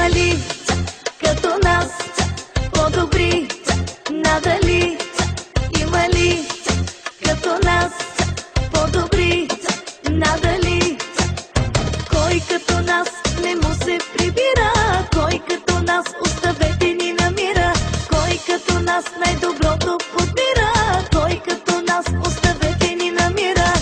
Има ли като нас по-добри? Надали? Има ли като нас по-добри? Надали? Кой като нас не му се прибира? Кой като нас оставете ни намира? Кой като нас най-доброто подбира? Кой като нас оставете ни намира?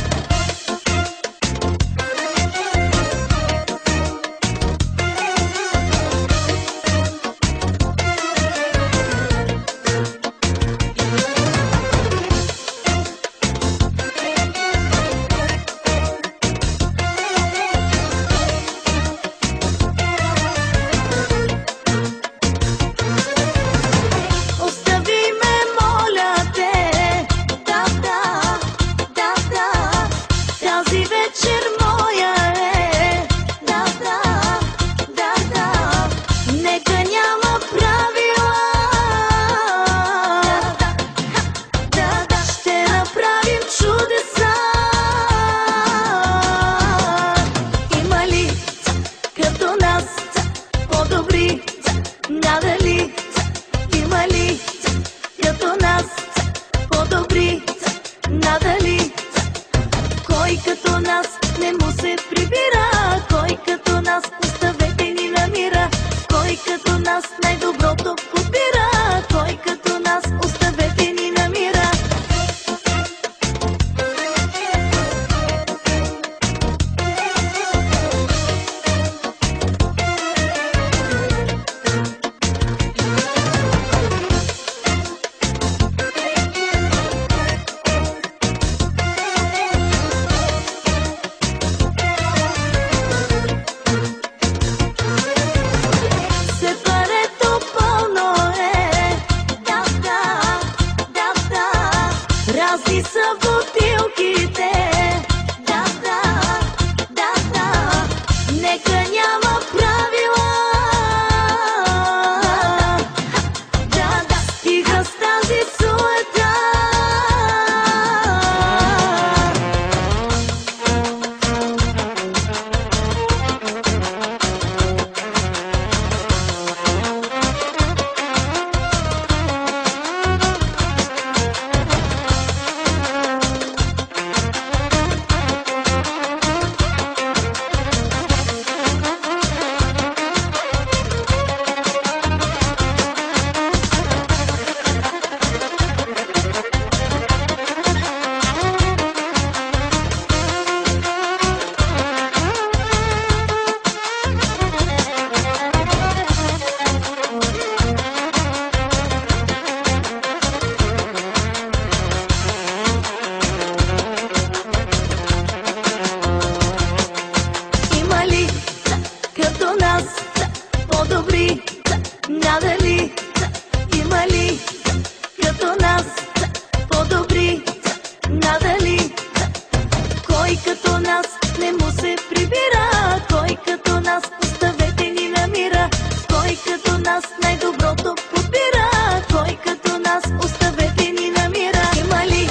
Надали? Има ли като нас по-добри? Надали? Кой като нас не му се прибира? Кой като нас оставете ни намира? Кой като нас най-доброто подбира? Кой като нас оставете ни намира? Разни са бутилките, да, нека няма правила, да, стига с тази суета. По-добри? Надали? Има ли като нас по-добри? Надали? Кой като нас не му се прибира? Кой като нас оставете ни намира? Кой като нас най-доброто подбира? Кой като нас оставете ни намира? Има ли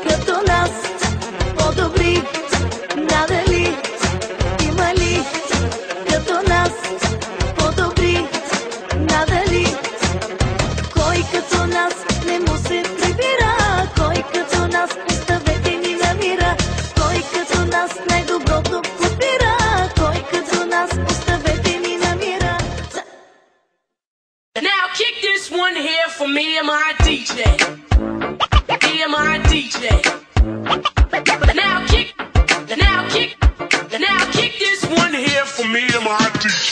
като нас по-добри? Надали? Има ли като нас по-добри? Надали? Кой като нас не му се прибира? Кой като нас оставете ни намира? Кой като нас най-доброто подбира? Кой като нас оставете ни намира? Now kick this one here for me and my DJ. Me and my DJ. Now kick this one here for me and my DJ.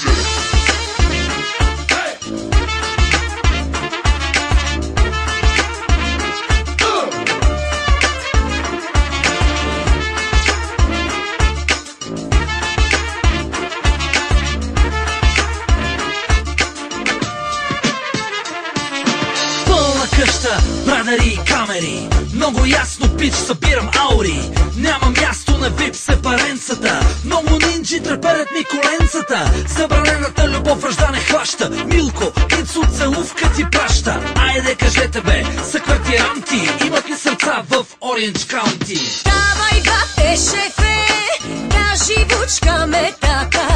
Къща, брадъри и камери, много ясно пич, събирам аури. Няма място на вип сепаренцата, много нинджи треперят ми коленцата. Забранената любов връжда не хваща, Милко, Ицо целувка ти праща. Айде кажете бе, са квартиранти, имат ли сърца в Ориндж Каунти? Давай бате шефе, да живучкаме така.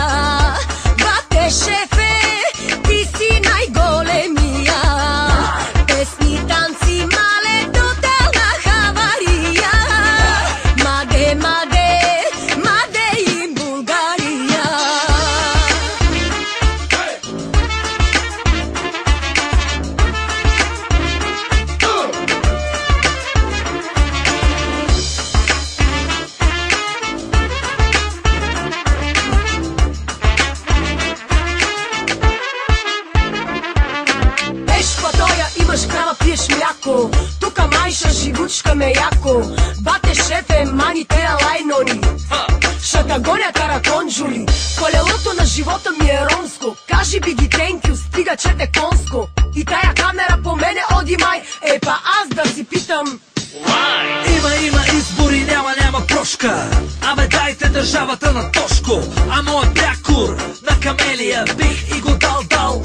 Бате шефе, да гоня караконджули. Колелото на живота ми е ромско. Кажи би ги тенкю, стига че те конско. И тая камера по мене оди май. Па аз да си питам Има избори, няма прошка. Абе дайте държавата на Тошко. А моят прякор на камелия бих и го дал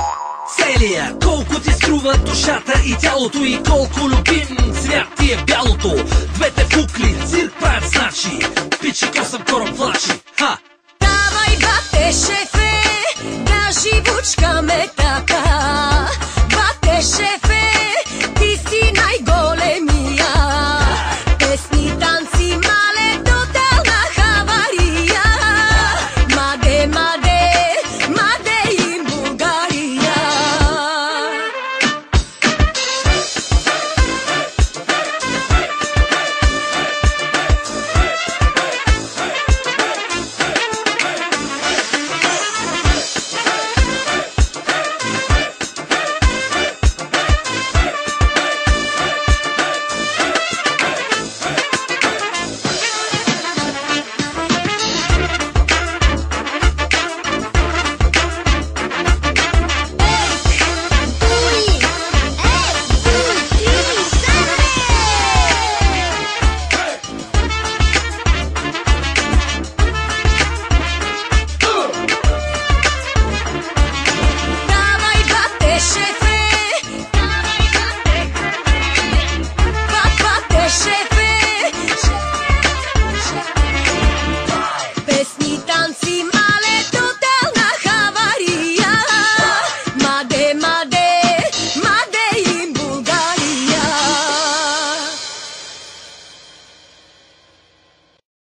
целия. Колко ти струва душата и тялото, и колко любим цвят ти е бялото. Двете букли цирк правят, значи пичи косъм кораб влачи. Ха! Давай, бате, шефе, да живучкаме така. Бате, шефе, ти си най-големия. Песни, танци, мале, тотална хавария. Маде им България. Давай, бате, шефе,